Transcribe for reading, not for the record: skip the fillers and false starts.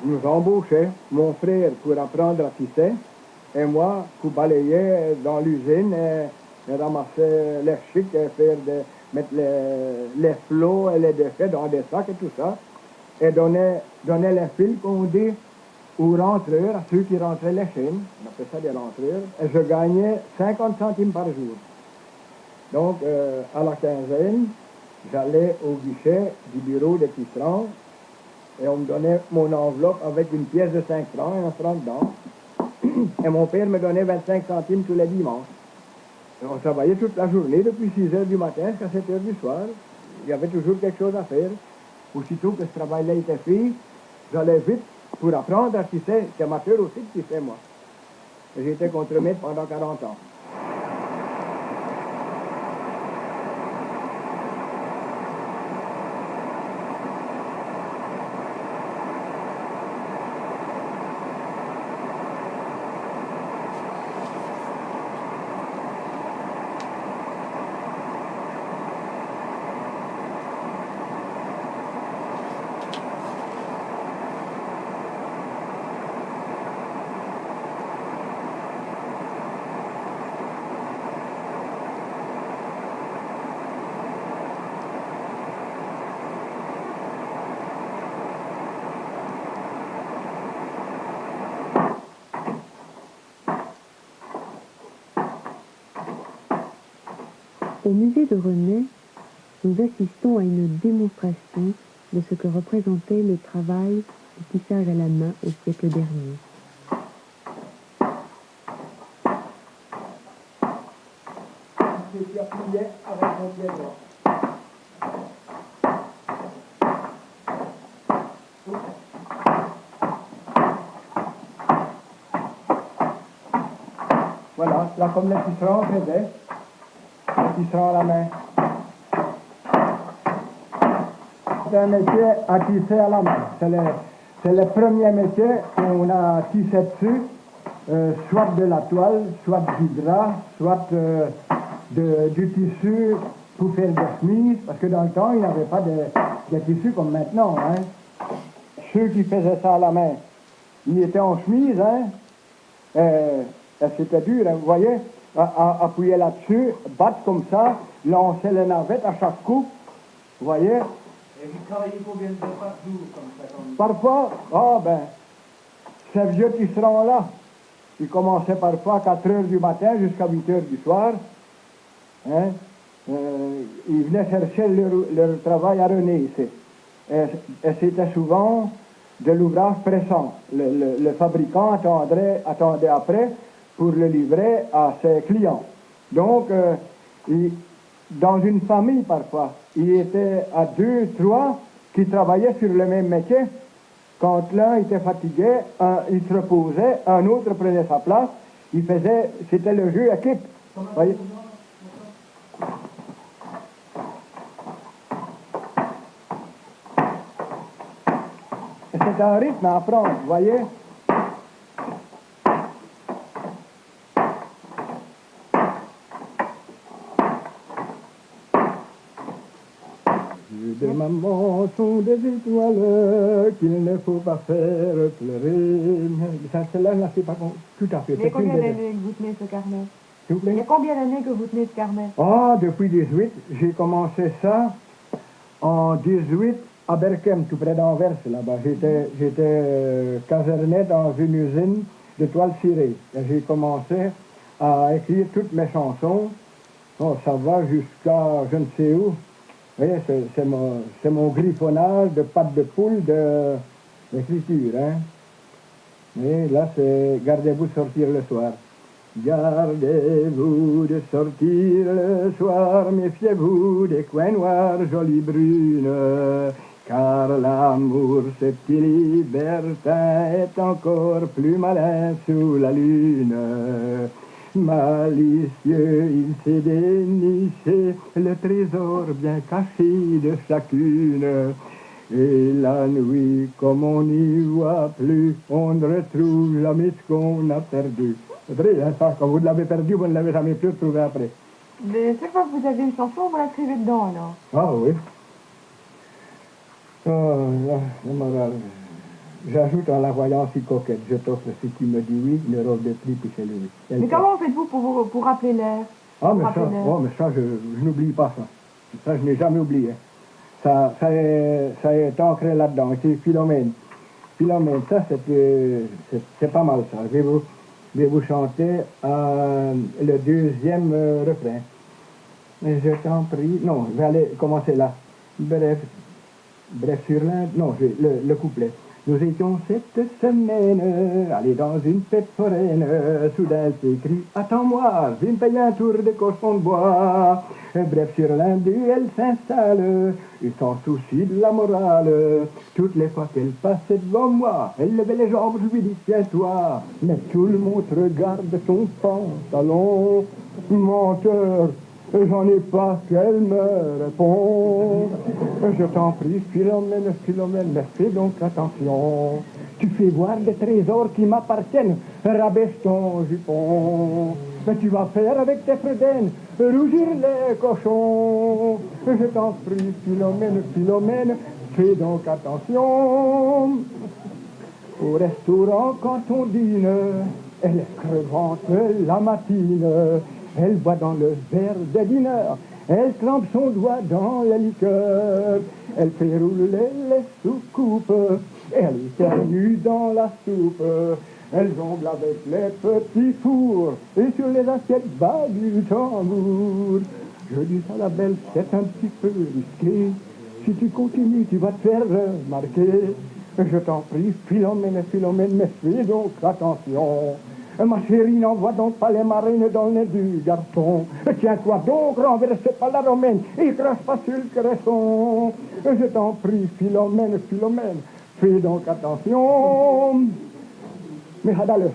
nous embauchait, mon frère pour apprendre à tisser, et moi pour balayer dans l'usine et ramasser les chics et mettre les flots et les déchets dans des sacs et tout ça, et donner les fils qu'on dit aux rentreurs, à ceux qui rentraient les chaînes, on appelle ça des rentreurs, et je gagnais 50 centimes par jour. Donc, à la quinzaine, j'allais au guichet du bureau des tisserands et on me donnait mon enveloppe avec une pièce de 5 francs et un franc dedans. Et mon père me donnait 25 centimes tous les dimanches. Et on travaillait toute la journée, depuis 6 heures du matin jusqu'à 7 heures du soir. Il y avait toujours quelque chose à faire. Aussitôt que ce travail-là était fait, j'allais vite pour apprendre à tisser. J'étais amateur aussi de tisser, moi. Et j'ai été contremaître pendant 40 ans. Au musée de René, nous assistons à une démonstration de ce que représentait le travail du tissage à la main au siècle dernier. Tu appuyais avec mon pied droit. Voilà, là comme les tisserands faisaient, les tisserands à la main. C'est un métier à tisser à la main. C'est le premier métier qu'on a tissé dessus, soit de la toile, soit du drap, soit du tissu pour faire des chemises, parce que dans le temps, il n'y avait pas de tissus comme maintenant. Hein. Ceux qui faisaient ça à la main, ils étaient en chemise, hein, et c'était dur, hein, vous voyez, appuyer là-dessus, battre comme ça, lancer les navettes à chaque coup, vous voyez. Et vous travaillez combien de temps par jour comme ça Parfois, ces vieux tisserands-là, ils commençaient parfois à 4 heures du matin jusqu'à 8 heures du soir. Hein, ils venaient chercher leur travail à René ici. Et c'était souvent de l'ouvrage pressant. Le fabricant attendait après pour le livrer à ses clients. Donc, dans une famille parfois, il était à 2, 3 qui travaillaient sur le même métier. Quand l'un était fatigué, il se reposait, un autre prenait sa place, c'était le jeu équipe. Voyez? C'est un rythme à apprendre, vous voyez? De maman sont des étoiles qu'il ne faut pas faire pleurer. Ça, celle-là, c'est pas tout à fait. Il y a combien d'années que vous tenez ce carnet? S'il vous plaît? Il y a combien d'années que vous tenez ce carnet? Depuis 18. J'ai commencé ça en 18 à Berkem, tout près d'Anvers, là-bas. J'étais caserné dans une usine de toile cirée. Et j'ai commencé à écrire toutes mes chansons. Ça va jusqu'à je ne sais où. Vous voyez, c'est mon griffonnage de pattes de poule d'écriture. Hein. Et là, c'est gardez-vous de sortir le soir. Gardez-vous de sortir le soir, méfiez-vous des coins noirs, jolies brunes, car l'amour, ce petit libertin, est encore plus malin sous la lune. Malicieux, il s'est déniché le trésor bien caché de chacune. Et la nuit, comme on n'y voit plus, on ne retrouve jamais ce qu'on a perdu. C'est vrai, hein, ça, quand vous l'avez perdu, vous ne l'avez jamais plus retrouvé après. Mais chaque fois que vous avez une chanson, vous l'inscrivez dedans, alors? Ah oui. Oh, là, J'ajoute en la voyant si coquette, je t'offre si tu me dis oui, une robe de prix puis c'est le oui. Mais comment faites-vous pour rappeler l'air? Ah, mais Rappeler ça, l'air. oh, mais ça je n'oublie pas ça. Ça, je n'ai jamais oublié. Ça est ancré là-dedans. C'est Philomène. Philomène, ça, c'est pas mal, ça. Je vais vous chanter le deuxième refrain. Je t'en prie. Non, je vais aller commencer là. Bref sur l'Inde. Non, le couplet. Nous étions cette semaine, allés dans une fête foraine. Soudain elle s'écrie, attends-moi, viens me payer un tour de cochon de bois. Bref, sur l'Inde, elle s'installe, et sans souci de la morale. Toutes les fois qu'elle passait devant moi, elle levait les jambes, je lui dis, tiens-toi. Mais tout le monde regarde son pantalon. Menteur, j'en ai pas qu'elle me répond. Je t'en prie, Philomène, Philomène, mais fais donc attention. Tu fais voir des trésors qui m'appartiennent, rabaisse ton jupon. Mais tu vas faire avec tes fredaines rougir les cochons. Je t'en prie, Philomène, Philomène, fais donc attention. Au restaurant, quand on dîne, elle est crevante la matine. Elle boit dans le verre des dîneurs, elle trempe son doigt dans la liqueur. Elle fait rouler les soucoupes, elle éternue dans la soupe. Elle jongle avec les petits fours, et sur les assiettes bat du tambour. Je dis à la belle, c'est un petit peu risqué. Si tu continues, tu vas te faire remarquer. Je t'en prie, Philomène, Philomène, mais fais donc attention. Ma chérie, n'envoie donc pas les marines dans le nez du garçon. Tiens-toi donc, renverse pas la romaine et crache pas sur le cresson. Je t'en prie, Philomène, Philomène, fais donc attention. Mais Hadale,